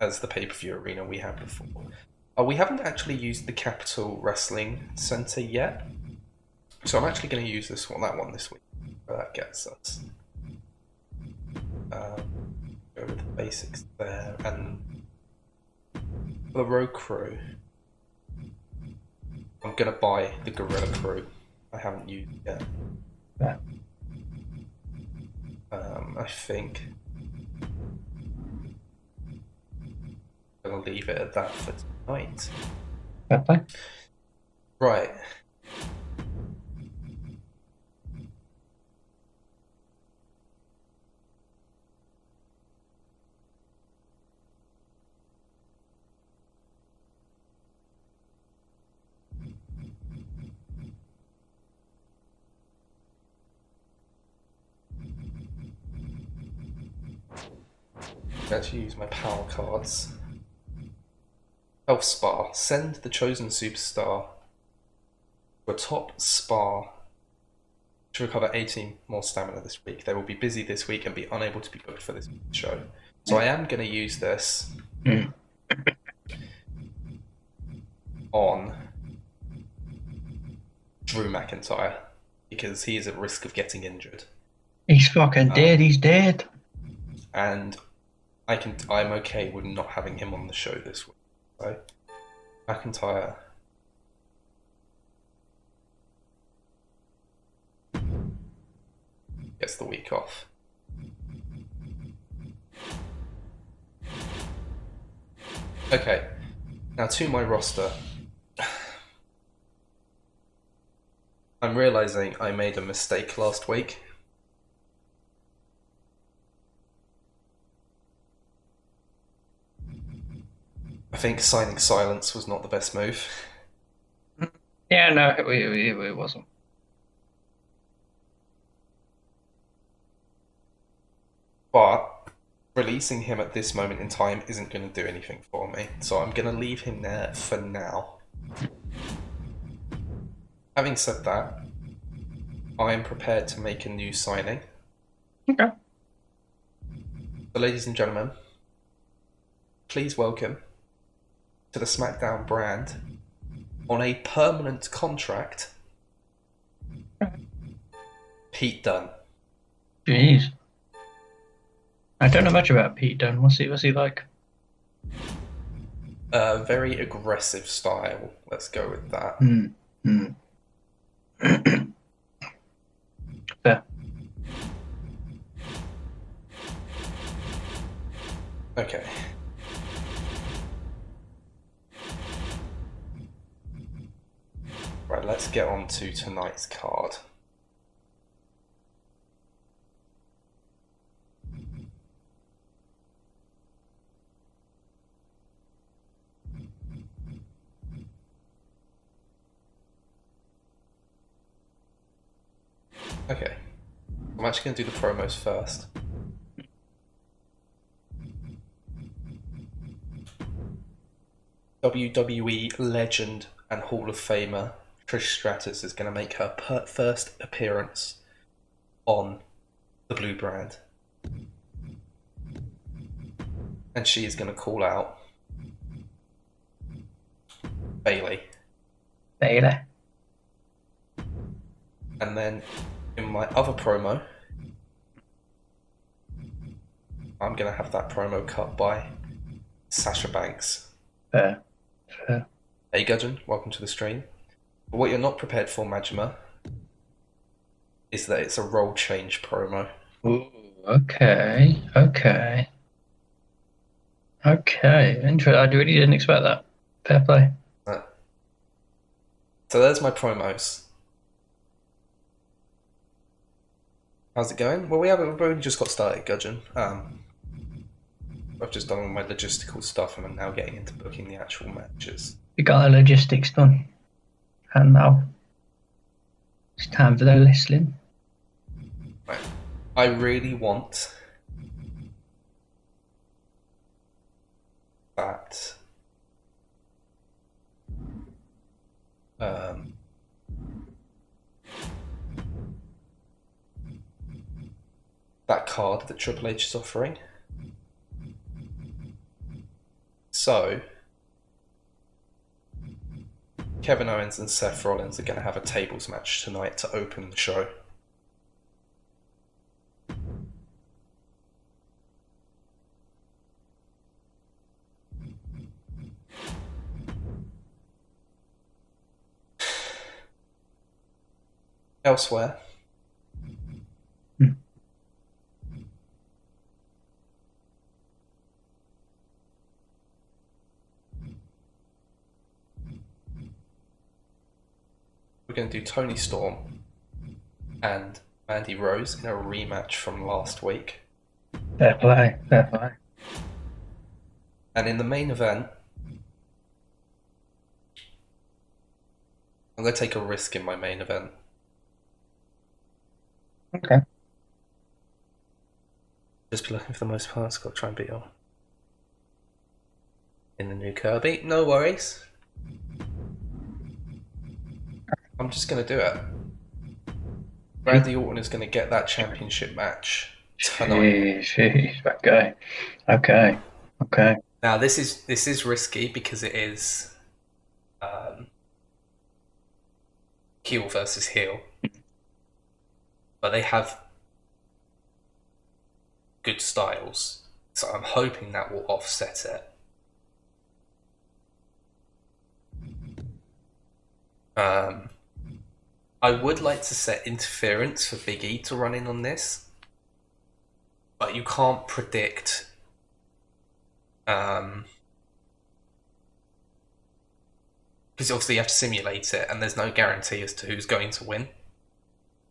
as the pay-per-view arena we had before. We haven't actually used the Capital Wrestling Center yet, so I'm actually going to use that one this week. Where that gets us. Go with the basics there, and for the Road Crew, I'm going to buy the Gorilla Crew. I haven't used it yet. Yeah. I think I'm going to leave it at that for tonight. Fair play. Right. Let's use my power cards. Health Spa. Send the chosen superstar to a top spa to recover 18 more stamina this week. They will be busy this week and be unable to be booked for this show. So I am going to use this on Drew McIntyre because he is at risk of getting injured. He's fucking dead. He's dead. And I'm okay with not having him on the show this week. So McIntyre gets the week off. Okay, now to my roster. I'm realizing I made a mistake last week. I think signing Silence was not the best move. Yeah, no, it wasn't. But releasing him at this moment in time isn't going to do anything for me. So I'm going to leave him there for now. Having said that, I am prepared to make a new signing. Okay. So ladies and gentlemen, please welcome to the SmackDown brand on a permanent contract, Pete Dunne. Jeez. I don't know much about Pete Dunne. What's he like? Very aggressive style. Let's go with that. Fair. Okay. Right, let's get on to tonight's card. Okay. I'm actually going to do the promos first. WWE legend and Hall of Famer Trish Stratus is going to make her first appearance on the Blue brand. And she is going to call out Bayley. Bayley. And then in my other promo, I'm going to have that promo cut by Sasha Banks. Fair. Hey Gudgeon, welcome to the stream. But what you're not prepared for, Majima, is that it's a role change promo. Ooh, okay. Interesting. I really didn't expect that. Fair play. So there's my promos. How's it going? Well, we've only just got started, Gudgeon. I've just done all my logistical stuff and I'm now getting into booking the actual matches. We got the logistics done. And now it's time for the wrestling. Right. I really want that that card that Triple H is offering. So, Kevin Owens and Seth Rollins are going to have a tables match tonight to open the show. Elsewhere, we're going to do Toni Storm and Mandy Rose in a rematch from last week. Fair play, fair play. And in the main event, I'm going to take a risk in my main event. Okay. Just be looking for the most parts, got to try and beat her. In the new Kirby, no worries. I'm just going to do it. Randy Orton is going to get that championship match tonight. Jeez. Okay. Now this is risky because it is heel versus heel, but they have good styles, so I'm hoping that will offset it. I would like to set interference for Big E to run in on this, but you can't predict because obviously you have to simulate it and there's no guarantee as to who's going to win.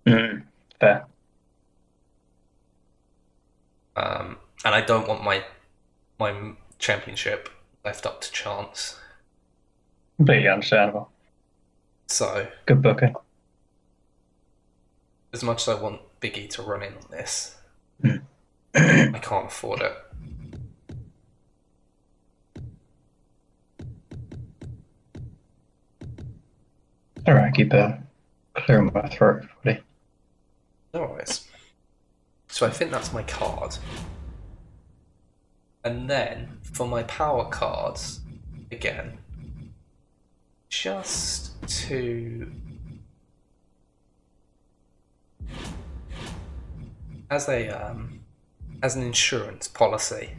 Fair. And I don't want my championship left up to chance. Completely understandable. So good booking. As much as I want Big E to run in on this, I can't afford it. Alright, keep clearing my throat, buddy. No worries. So I think that's my card. And then for my power cards, again, just to as an insurance policy,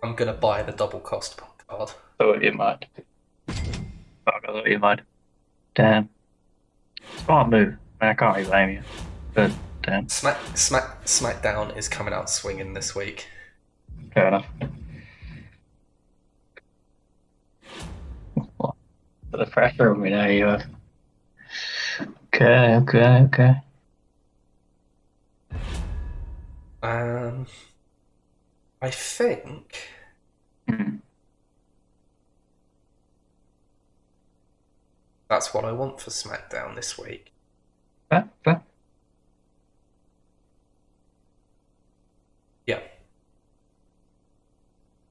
I'm gonna buy the double cost card. Thought you might. Fuck, I thought you might. Damn. Smart move. I can't really blame you. But damn. SmackDown is coming out swinging this week. Fair enough. For the pressure on me now, you have. Okay. I think that's what I want for SmackDown this week. Fair. Yeah.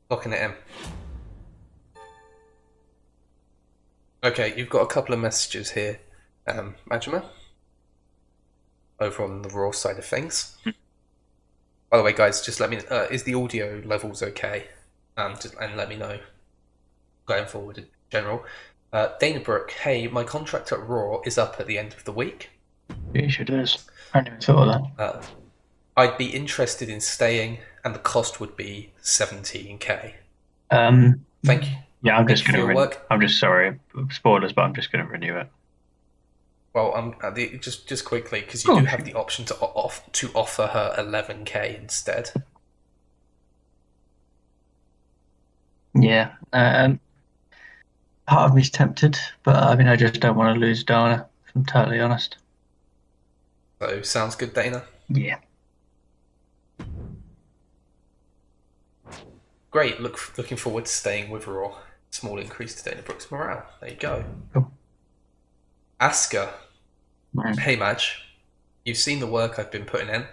Locking it in. Okay, you've got a couple of messages here, Majima, over on the Raw side of things. By the way, guys, just let me is the audio levels okay? And let me know going forward in general. Dana Brooke, hey, my contract at Raw is up at the end of the week. You should do this. I hadn't even thought of that. I'd be interested in staying, and the cost would be 17k. Thank you. Yeah, I'm just going to. I'm just sorry, spoilers, but I'm just going to renew it. Well, just quickly, because you do have the option to offer her 11k instead. Yeah, part of me's tempted, but I mean, I just don't want to lose Dana, if I'm totally honest. So, sounds good, Dana? Yeah. Great, looking forward to staying with Raw. Small increase to Dana Brooke's morale. There you go. Cool. Asuka. Hey, Madge. You've seen the work I've been putting in,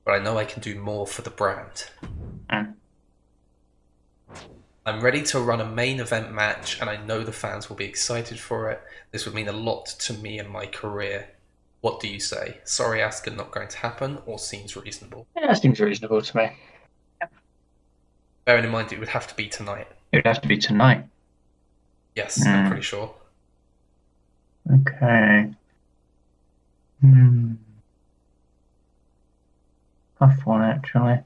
but I know I can do more for the brand. I'm ready to run a main event match, and I know the fans will be excited for it. This would mean a lot to me and my career. What do you say? Sorry, Asuka, not going to happen, or seems reasonable? Yeah, that seems reasonable to me. Bearing in mind it would have to be tonight. It would have to be tonight. Yes, I'm pretty Hmm. sure. Okay. Hmm. Tough one, actually.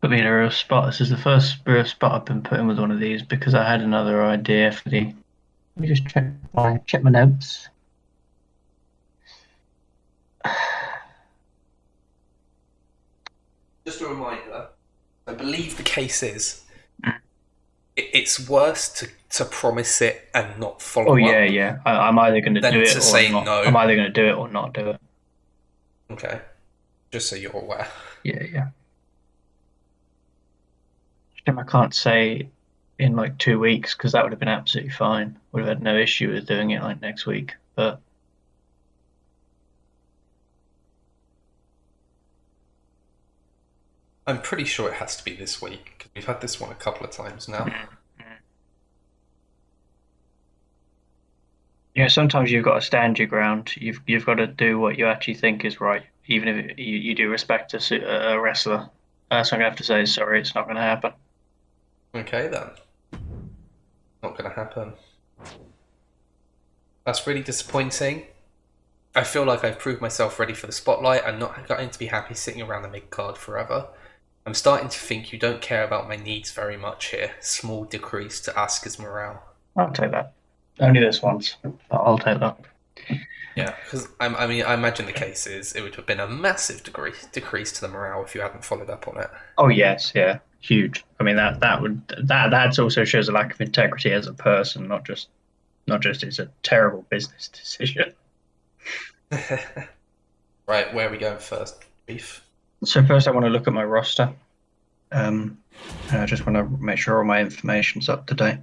Put me in a real spot. This is the first real spot I've been put in with one of these because I had another idea for the. Let me just check my notes. Just a reminder, I believe the case is it's worse to promise it and not Oh follow yeah, up yeah. I'm either going to do than it to or say not. I'm no. either going to do it or not do it. Okay, just so you're aware. Yeah, yeah. Shame I can't say in like 2 weeks because that would have been absolutely fine. Would have had no issue with doing it like next week. But I'm pretty sure it has to be this week because we've had this one a couple of times now. yeah, sometimes you've got to stand your ground. You've got to do what you actually think is right, even if you do respect a wrestler. So I'm gonna have to say sorry. It's not going to happen. Okay then, not going to happen. That's really disappointing. I feel like I've proved myself ready for the spotlight. I'm not going to be happy sitting around the mid card forever. I'm starting to think you don't care about my needs very much here. Small decrease to Asuka's morale. I'll take that. Only this once. I'll take that. Yeah, because I mean, I imagine the case is it would have been a massive decrease to the morale if you hadn't followed up on it. Oh yes, yeah, huge. I mean that also shows a lack of integrity as a person, not just it's a terrible business decision. Right, where are we going first, Beef? So first, I want to look at my roster. Um, and I just want to make sure all my information's up to date.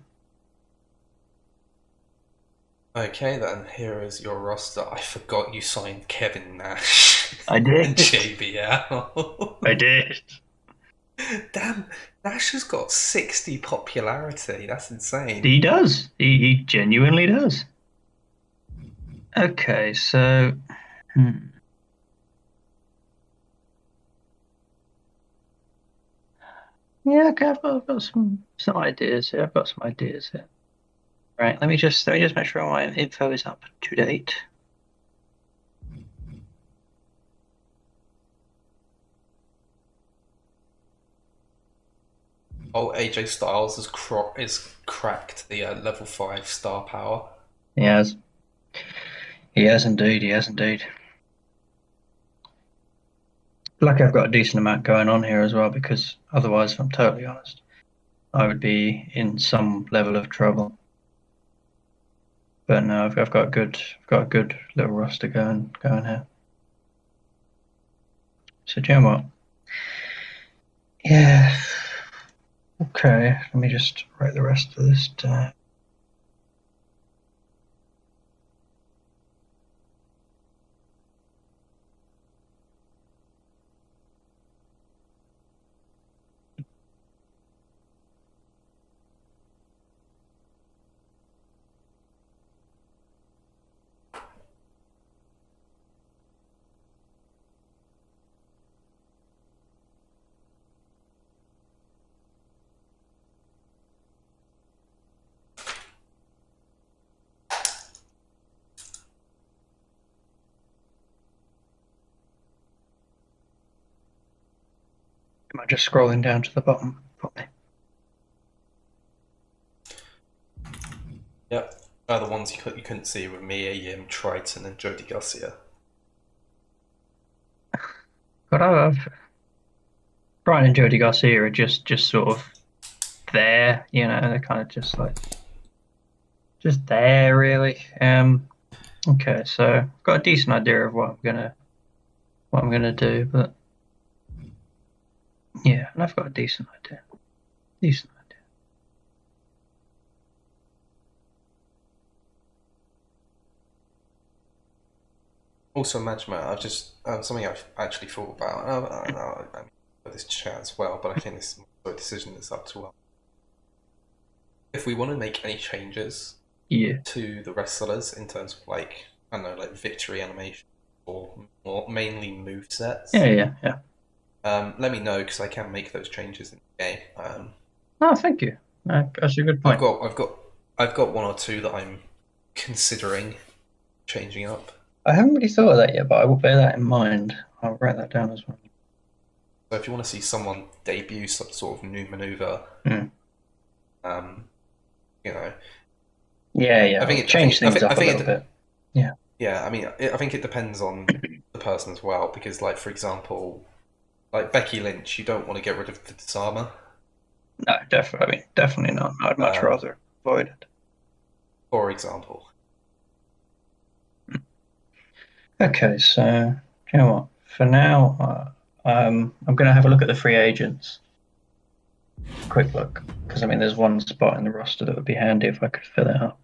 Okay, then here is your roster. I forgot you signed Kevin Nash I and did. I JBL. did. Damn, Nash has got 60 popularity. That's insane. He does. He genuinely does. Okay, so yeah, okay, I've got some ideas here. I've got some ideas here. Right, let me just make sure all my info is up to date. Oh, AJ Styles is cracked the level 5 star power. He has. He has indeed. He has indeed. Lucky I've got a decent amount going on here as well, because otherwise, if I'm totally honest, I would be in some level of trouble. But no, I've got a good little roster going here. So do you know what? Yeah. Okay. Let me just write the rest of this down. Am I just scrolling down to the bottom? Probably. Yep. The ones you couldn't see were Mia Yim, Triton, and Jody Garcia. But I've Brian and Jody Garcia are just sort of there, they're kind of just there really. Okay, so I've got a decent idea of what I'm gonna do, but yeah, and I've got a decent idea. Decent idea. Also, management, I've just something I've actually thought about. I mean, for this chat as well, but I think this is a decision that's up to us. If we want to make any changes Yeah. to the wrestlers in terms of like I don't know, like victory animation or mainly move Yeah, sets, yeah, yeah. let me know because I can make those changes in the game. Oh, thank you. That's a good I've point. got I've got I've got one or two that I'm considering changing up. I haven't really thought of that yet, but I will bear that in mind. I'll write that down as well. So if you want to see someone debut some sort of new maneuver, Hmm. um, you know, Yeah, I yeah. I'll think it, I change think I things think I up a think little it, bit. Yeah. yeah. I think it depends on the person as well because, like for example, like Becky Lynch, you don't want to get rid of the disarmer. No, definitely. I mean, definitely not. I'd much Um, rather avoid it. for example, Okay, so you know what? For now, I'm going to have a look at the free agents. Quick look, because I mean, there's one spot in the roster that would be handy if I could fill it up.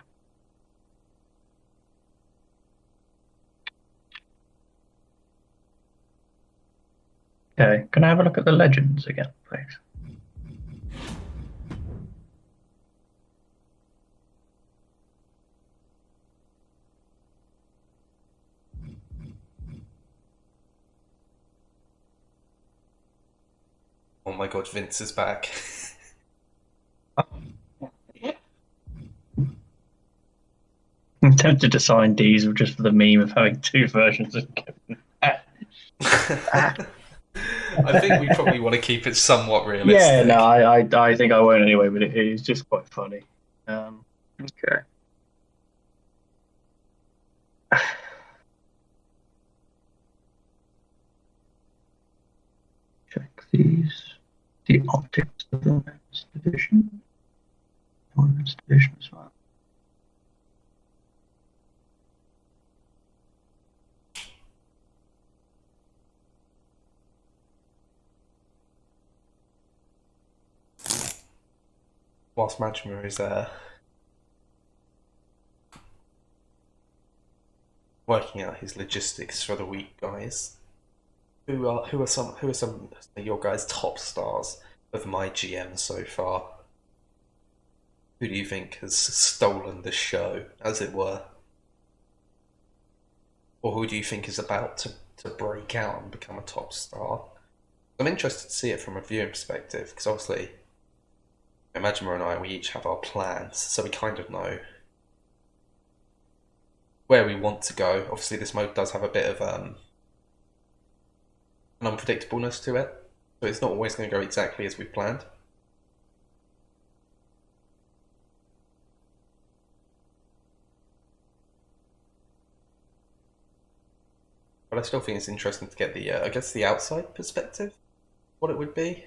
Okay, can I have a look at the legends again, please? oh my god, Vince is back. I'm tempted to sign Diesel just for the meme of having two versions of Kevin. Ah. I think we probably want to keep it somewhat Yeah, no, realistic. I think I won't anyway, but it is just quite funny. Okay. Check these. The optics of the women's division. Women's division as well. Whilst Majima is working out his logistics for the week, guys, who are some of your guys' top stars of MyGM so far? Who do you think has stolen the show, as it were? Or who do you think is about to break out and become a top star? I'm interested to see it from a viewing perspective, because obviously, Majima and I, we each have our plans, so we kind of know where we want to go. Obviously, this mode does have a bit of an unpredictableness to it, so it's not always going to go exactly as we planned. But I still think it's interesting to get the, I guess, the outside perspective, what it would be.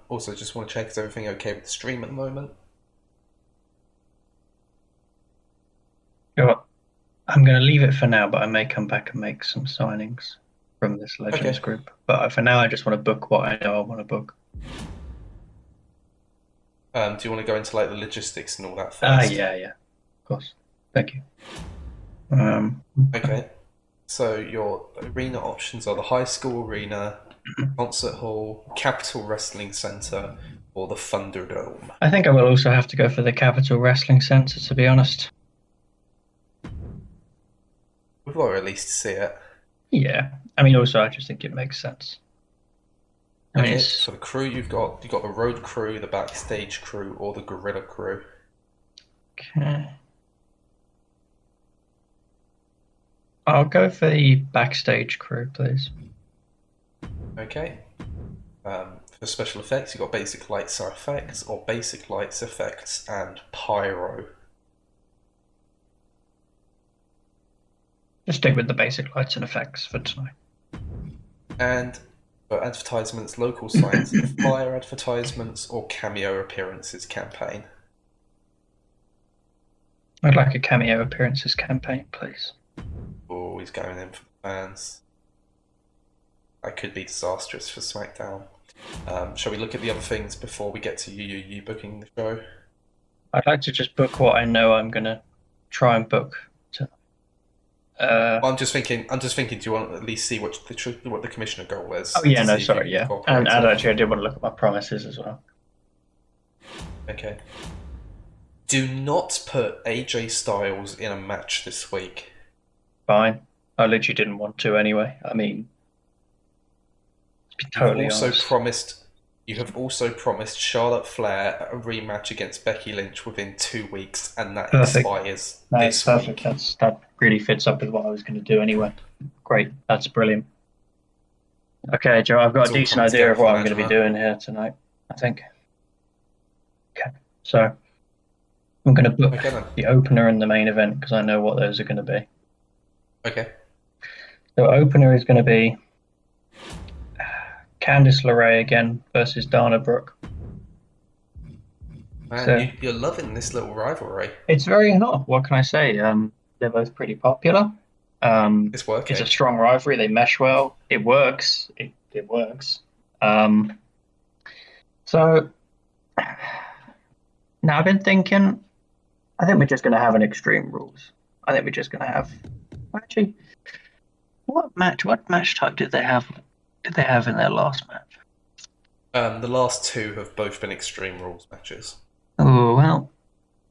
Also, just want to check is everything okay with the stream at the moment? You know what? I'm going to leave it for now, but I may come back and make some signings from this Legends Okay. group. But for now, I just want to book what I know I want to book. Do you want to go into like the logistics and all that first? Yeah, of course. Thank you. Okay. Okay. So your arena options are the High School Arena, Concert Hall, Capital Wrestling Center, or the Thunderdome. I think I will also have to go for the Capital Wrestling Centre, to be honest. We've got to at least see it. Yeah. I mean, also, I just think it makes sense. I mean, Okay, it's for the crew, you've got the road crew, the backstage crew, or the gorilla crew. okay. I'll go for the backstage crew, please. Okay. For special effects, you've got basic lights or effects, or basic lights, effects, and pyro. Just stick with the basic lights and effects for tonight. And for advertisements, local signs, flyer advertisements, or cameo appearances campaign. I'd like a cameo appearances campaign, please. Always going in for the fans. That could be disastrous for SmackDown. Shall we look at the other things before we get to you booking the show? I'd like to just book what I know I'm gonna try and book tonight. Well, I'm just thinking. I'm just thinking. Do you want to at least see what the commissioner goal is Oh yeah, to no, see if you sorry, can yeah, incorporate and it? actually, I did want to look at my promises as well. Okay. Do not put AJ Styles in a match this week. Fine. I literally didn't want to anyway. I mean, to be You've totally also honest. promised. You have also promised Charlotte Flair a rematch against Becky Lynch within 2 weeks, and that Perfect. expires No, this perfect. week. That really fits up with what I was going to do anyway. Great. That's brilliant. Okay, Joe, I've got It's a all decent coming idea together of for what the I'm going match, to be Matt. doing here tonight, I think. Okay. So I'm going to book Okay then. the opener and the main event because I know what those are going to be. Okay. So opener is going to be Candice LeRae again versus Dana Brooke. Man, So you're loving this little rivalry. it's very hot. What can I say? They're both pretty popular. It's It's a working. strong rivalry. They mesh well. It works. It works. Um, so now I've been thinking. I think we're just going to have an Extreme Rules. I think we're just going to have. Actually, What match type did they have? Did they have in their last match? The last two have both been Extreme Rules matches. Oh well.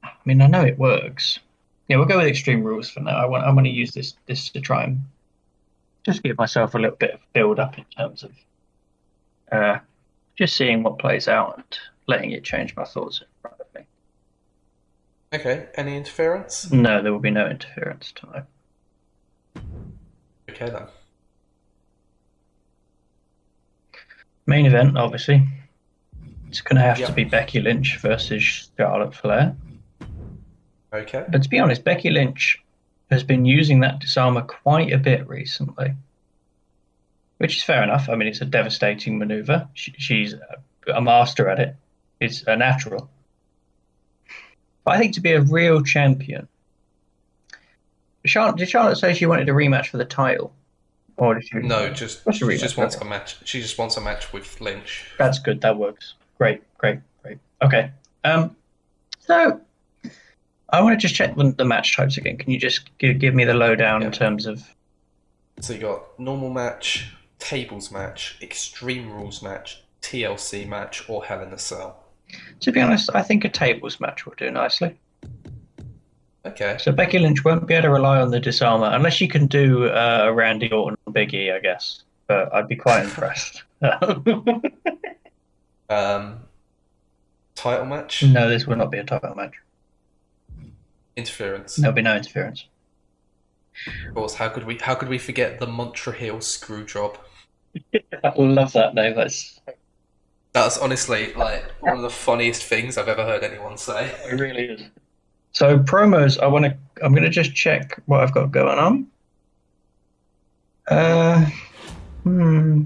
I mean, I know it works. Yeah, we'll go with Extreme Rules for now. I want to use this to try and just give myself a little bit of build up in terms of uh, just seeing what plays out and letting it change my thoughts in front of me. Okay, any interference? No, there will be no interference tonight. Okay then. Main event, obviously, it's going to have to Yep. be Becky Lynch versus Charlotte Flair. Okay. But to be honest, Becky Lynch has been using that disarmer quite a bit recently, which is fair enough. I mean, it's a devastating maneuver. She's a master at it. It's a natural. But I think to be a real champion, did Charlotte say she wanted a rematch for the title, or did she? No, just What's a she rematch? just wants Okay, a match. She just wants a match with Lynch. that's good. That works. Great, great, great. Okay. So I want to just check the match types again. Can you just give me the lowdown in Yep. terms of? So you got normal match, tables match, Extreme Rules match, TLC match, or Hell in a Cell. To be honest, I think a tables match will do nicely. Okay. So Becky Lynch won't be able to rely on the disarmer unless she can do Randy Orton or Big E, I guess. But I'd be quite impressed. No, um, title match, this will not be a title match. interference. There'll be no interference. Of course, how could we forget the Mantra Heel screw job? I love that name. That's honestly like one of the funniest things I've ever heard anyone say. It really is. So promos, I'm gonna just check what I've got going on. Uh, hmm,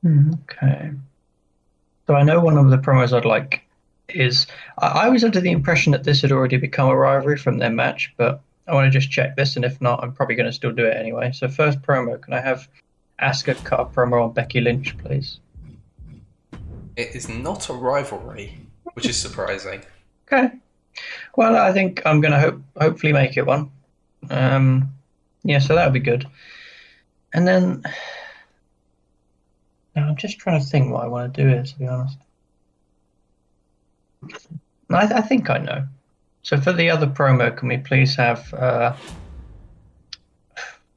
okay. So I know one of the promos I'd like is I was under the impression that this had already become a rivalry from their match, but I want to just check this, and if not, I'm probably going to still do it anyway. So first promo, can I have Asuka cut a promo on Becky Lynch, please? It is not a rivalry, which is surprising. Okay. Well, I think I'm going to hopefully make it one. Um, yeah, so that would be good. And then now I'm just trying to think what I want to do here, to be honest. I think I know. So for the other promo, can we please have can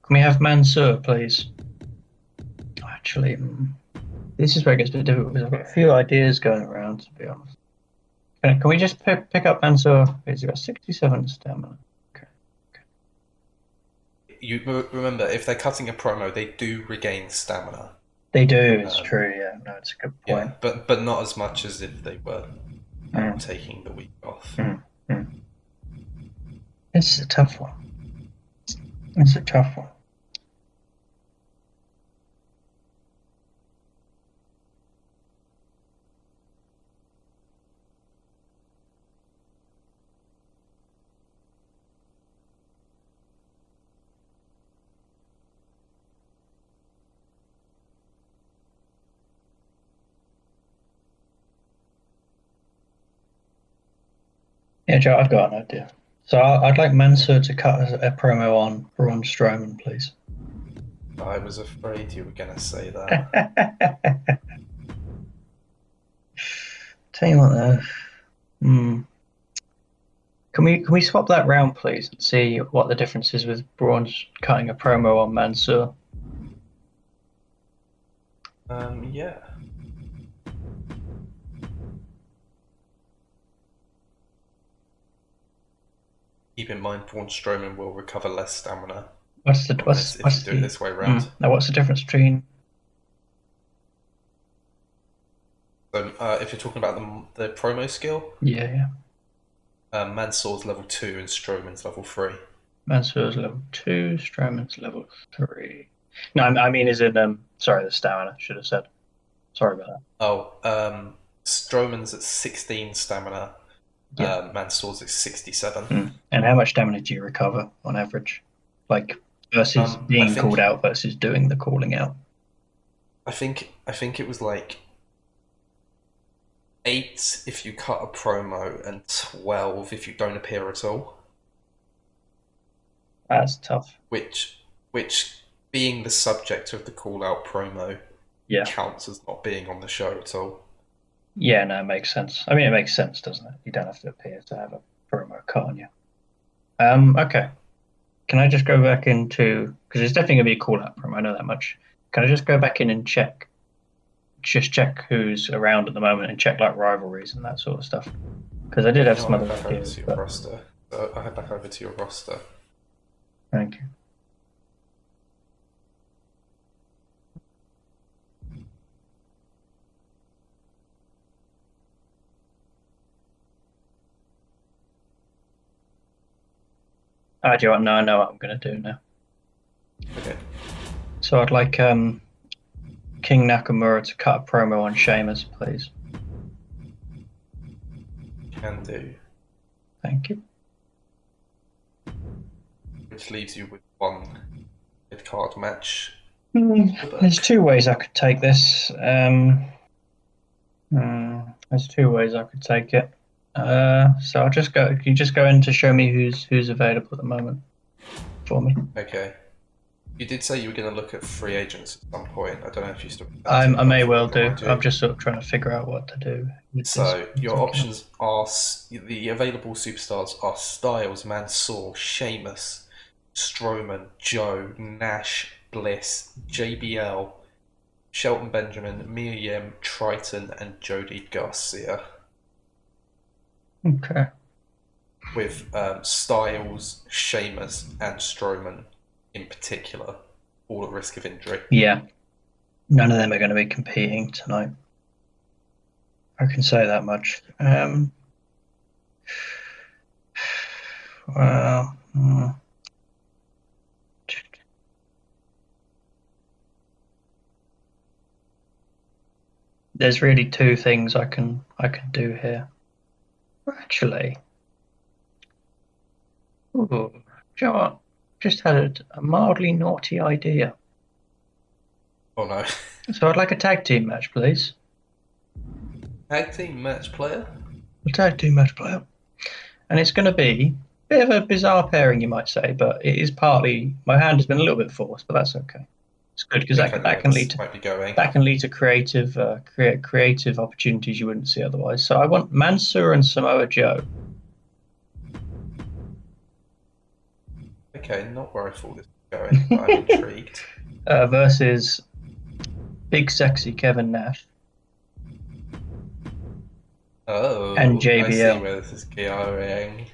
we have Mansoor, please? Actually, this is where it gets a bit difficult because I've got a few ideas going around, to be honest. Can we just pick up Mansoor? He's got 67 stamina. Okay. You remember, if they're cutting a promo, they do regain stamina. They do, it's Um, true, yeah. No, it's a good yeah, point. but not as much as if they were Mm, taking the week off. mm, mm. This is a tough one. It's a tough one. Yeah, Joe, I've got an idea. So I'd like Mansoor to cut a promo on Braun Strowman, please. I was afraid you were going to say that. Tell you what, though. Hmm. Can we swap that round, please, and see what the difference is with Braun cutting a promo on Mansoor? Yeah. Keep in mind, Braun Strowman will recover less stamina What's the from this if you what's do it the this way around. now what's the difference between So, if you're talking about the promo skill, yeah. Mansoor's level 2 and Strowman's level 3. Mansoor's level 2, Strowman's level 3. No, I mean is in sorry, the stamina, should have said. Sorry about that. Oh, Strowman's at 16 stamina, Yeah. Mansoor's at 67. And how much stamina do you recover on average? Like versus I being called think out versus doing the calling out. I think it was like 8 if you cut a promo and 12 if you don't appear at all. That's tough. Which being the subject of the call out promo Yeah. counts as not being on the show at all. Yeah, no, it makes sense. I mean it makes sense, doesn't it? You don't have to appear to have a promo cut on you. Okay. Can I just go back into because there's definitely gonna be a call out promo, I know that much. Can I just go back in and check who's around at the moment and check like rivalries and that sort of stuff? Because I did have Yeah, some I'll head other back over ideas, to your but roster. So I'll head back over to your roster. thank you. Do you want? No, I know what I'm going to do now. Okay. So I'd like King Nakamura to cut a promo on Sheamus, please. Can do. Thank you. Which leaves you with one mid card match. There's two ways I could take this. There's two ways I could take it. So I'll just go. Can you just go in to show me who's available at the moment for me? Okay. You did say you were going to look at free agents at some point. I don't know if you still have that I team may up for well me, do. remind I'm you. just sort of trying to figure out what to do with this So your particular. options are the available superstars are Styles, Mansoor, Sheamus, Strowman, Joe, Nash, Bliss, JBL, Shelton Benjamin, Mia Yim, Triton, and Jody Garcia. Okay. With Styles, Sheamus, and Strowman in particular, all at risk of injury. Yeah. None of them are going to be competing tonight. I can say that much. Well, there's really two things I can do here. Actually, ooh, do you know what? Just had a mildly naughty idea. Oh no. So I'd like a tag team match, please. Tag team match player? A tag team match player. And it's going to be a bit of a bizarre pairing, you might say, but it is partly my hand has been a little bit forced, but that's okay. It's good because I think I know that where can lead this to might be going. creative creative opportunities you wouldn't see otherwise. So I want Mansoor and Samoa Joe. Okay, not where I thought this was going, but I'm intrigued. Versus big sexy Kevin Nash and Oh, I see JBL. where this is going.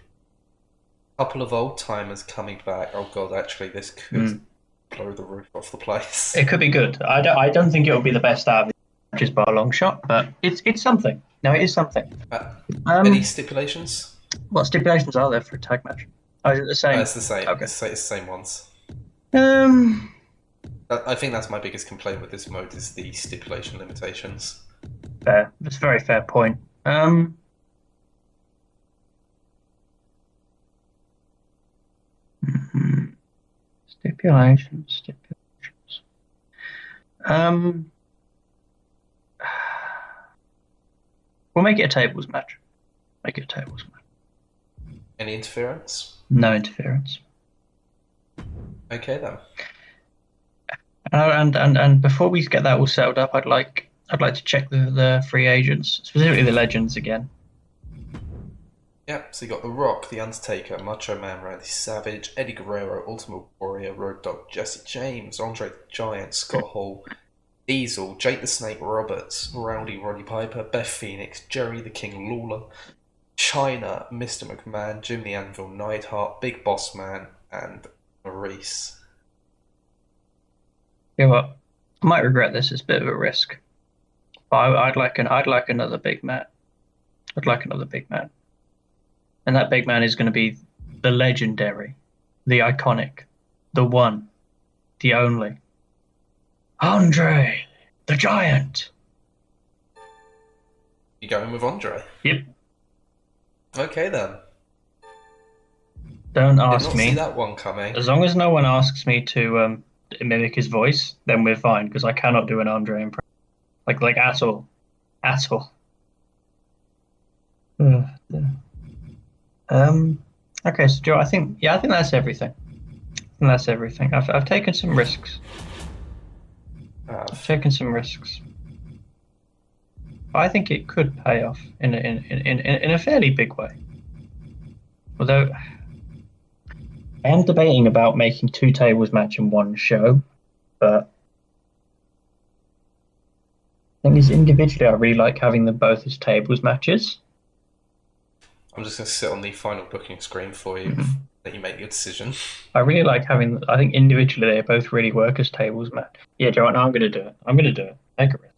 Couple of old timers coming back. Oh god, actually, this could blow the roof off the place. It could be good. I don't think it'll be the best out of the matches by a long shot, but it's something. No, it is something. Uh, any Um, stipulations? what stipulations are there for a tag match? Oh, is it the same? It's the same. Okay. It's the same ones. Um, I think that's my biggest complaint with this mode is the stipulation limitations. Fair. That's a very fair point. Mhm. Stipulations. Um, we'll make it a tables match. Make it a tables match. Any interference? No interference. Okay then. And before we get that all settled up, I'd like to check the free agents, specifically the legends again. Yeah, so you got The Rock, The Undertaker, Macho Man Randy Savage, Eddie Guerrero, Ultimate Warrior, Road Dogg Jesse James, Andre the Giant, Scott Hall, Diesel, Jake the Snake Roberts, Rowdy Roddy Piper, Beth Phoenix, Jerry the King Lawler, China, Mr. McMahon, Jim the Anvil Neidhart, Big Boss Man, and Maurice. You know what? I might regret this. It's a bit of a risk, but I'd like another big man. I'd like another big man, and that big man is going to be the legendary, the iconic, the one, the only Andre the Giant. You going with Andre? Yep. Okay then. Don't Did ask not see me. that one coming. As long as no one asks me to mimic his voice, then we're fine because I cannot do an Andre impression, like at all, at all. Uh, um. Okay, so Joe, I think that's everything. I think that's everything. I've taken some risks. I've taken some risks. But I think it could pay off in a fairly big way. Although I am debating about making two tables match in one show, but I think is individually I really like having them both as tables matches. I'm just going to sit on the final booking screen for you. Mhm. Let you make your decision. I really like having. I think individually they both really work as tables match. Yeah, Joe, no, I'm going to do it. I'm going to do it. Take a risk.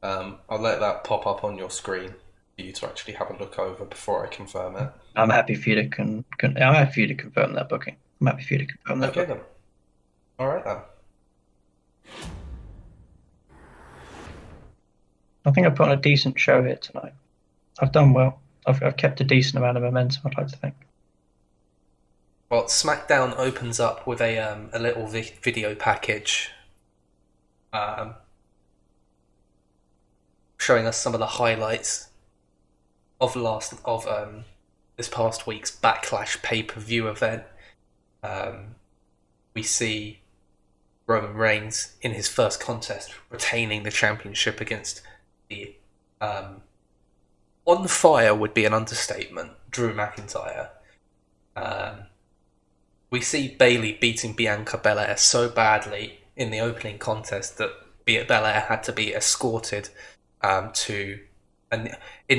I'll let that pop up on your screen for you to actually have a look over before I confirm it. I'm happy for you to I'm happy for you to confirm that booking. I'm happy for you to confirm that Okay booking. then. All right then. I think I've put on a decent show here tonight. I've done well. I've kept a decent amount of momentum, I'd like to think. Well, SmackDown opens up with a little video package, showing us some of the highlights of this past week's Backlash pay-per-view event. We see Roman Reigns in his first contest retaining the championship against the on fire would be an understatement, Drew McIntyre. We see Bayley beating Bianca Belair so badly in the opening contest that Belair had to be escorted to, in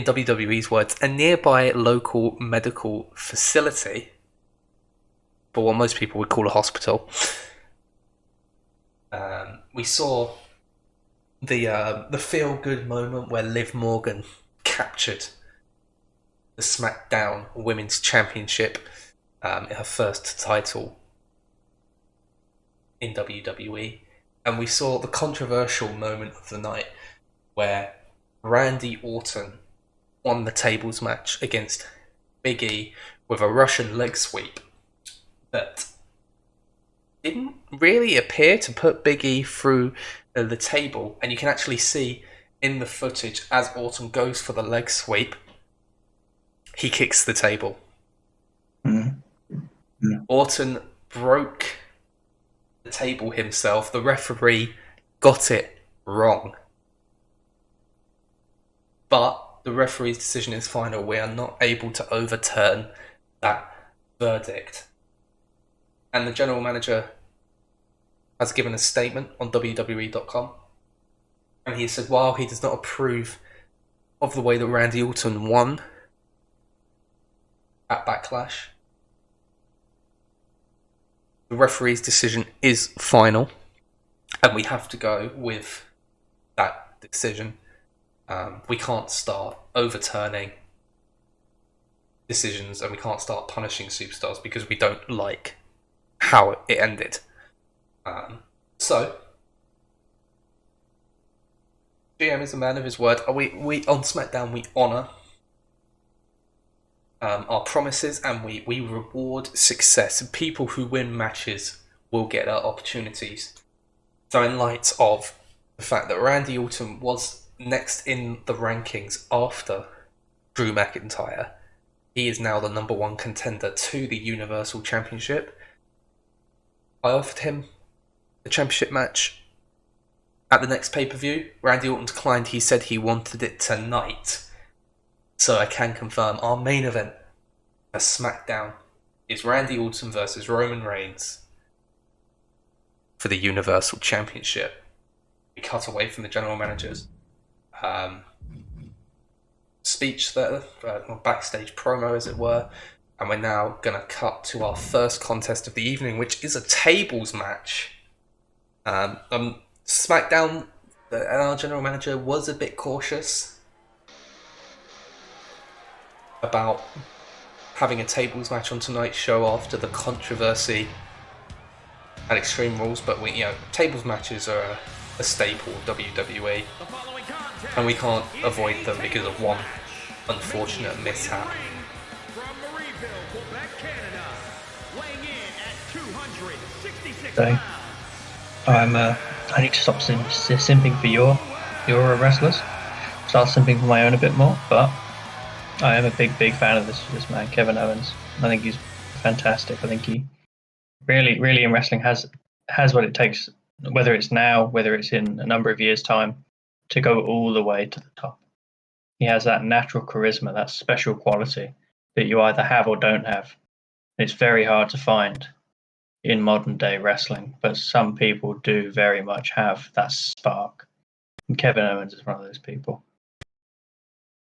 WWE's words, a nearby local medical facility, but what most people would call a hospital. We saw the feel good moment where Liv Morgan captured the SmackDown Women's Championship in her first title in WWE, and we saw the controversial moment of the night where Randy Orton won the tables match against Big E with a Russian leg sweep that didn't really appear to put Big E through the table, and you can actually see in the footage as Orton goes for the leg sweep, he kicks the table. Mm. Mm. Orton broke the table himself. The referee got it wrong. But the referee's decision is final. We are not able to overturn that verdict. And the general manager has given a statement on WWE.com. And he said, while he does not approve of the way that Randy Orton won at Backlash, the referee's decision is final, and we have to go with that decision. We can't start overturning decisions, and we can't start punishing superstars because we don't like how it ended. So, GM is a man of his word. We on SmackDown we honour our promises, and we reward success. People who win matches will get their opportunities. So in light of the fact that Randy Orton was next in the rankings after Drew McIntyre, he is now the number one contender to the Universal Championship. I offered him the championship match at the next pay-per-view. Randy Orton declined. He said he wanted it tonight. So I can confirm our main event for SmackDown is Randy Orton versus Roman Reigns for the Universal Championship. we cut away from the general manager's um, speech there, backstage promo, as it were, and we're now going to cut to our first contest of the evening, which is a tables match. SmackDown, our general manager was a bit cautious about having a tables match on tonight's show after the controversy at Extreme Rules, but tables matches are a staple of WWE, and we can't avoid them because of one unfortunate mishap. So, I need to stop simping for your wrestlers. Start simping for my own a bit more, but I am a big fan of this man, Kevin Owens. I think he's fantastic. I think he really in wrestling has what it takes, whether it's now, whether it's in a number of years' time, to go all the way to the top. He has that natural charisma, that special quality that you either have or don't have. It's very hard to find in modern day wrestling, but some people do very much have that spark. And Kevin Owens is one of those people.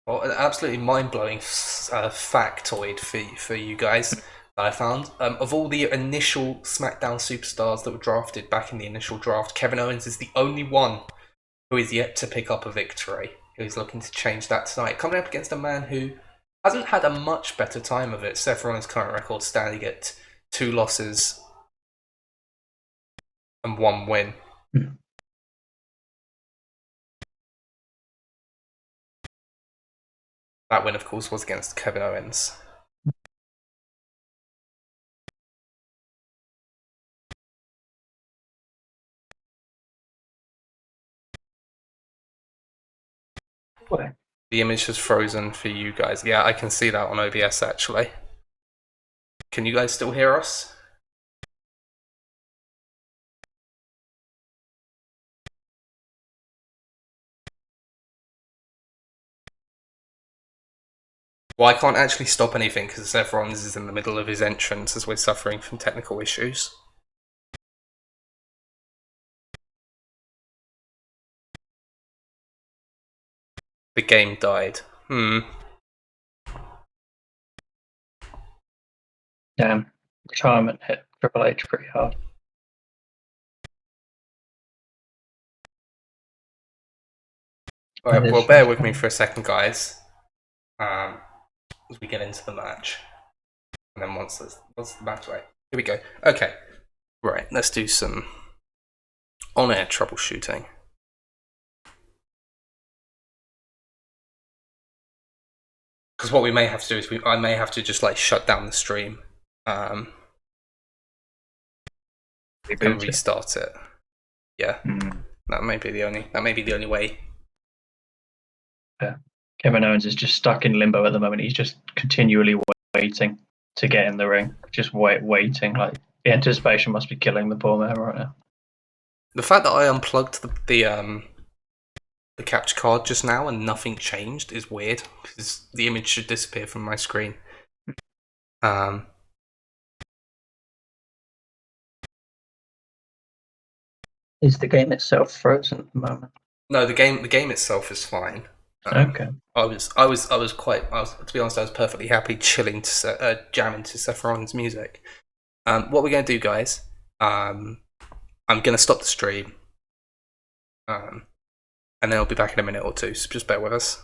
Well, an absolutely mind-blowing factoid for you guys that I found. Of all the initial SmackDown superstars that were drafted back in the initial draft, Kevin Owens is the only one who is yet to pick up a victory, who's looking to change that tonight. Coming up against a man who hasn't had a much better time of it. Seth Rollins' current record standing at 2 losses and 1 win. That win, of course, was against Kevin Owens. Where? The image has frozen for you guys. Yeah, I can see that on OBS, actually. Can you guys still hear us? Well, I can't actually stop anything because Seth Rollins is in the middle of his entrance as we're suffering from technical issues. The game died. Damn, retirement hit Triple H pretty hard. Alright, well, bear with me for a second, guys, as we get into the match. And then once the match, right, here we go. Okay, right, let's do some on-air troubleshooting. Because what we may have to do is I may have to just like shut down the stream and restart it. Yeah, that may be the only way. Yeah. Kevin Owens is just stuck in limbo at the moment. He's just continually waiting to get in the ring, just waiting. Like the anticipation must be killing the poor man right now. The fact that I unplugged the capture card just now and nothing changed is weird because the image should disappear from my screen. Is the game itself frozen at the moment? No, the game itself is fine. Okay. To be honest, I was perfectly happy chilling to jamming to Seth Rollins' music. What we're going to do, guys, I'm going to stop the stream, and then I'll be back in a minute or two, so just bear with us.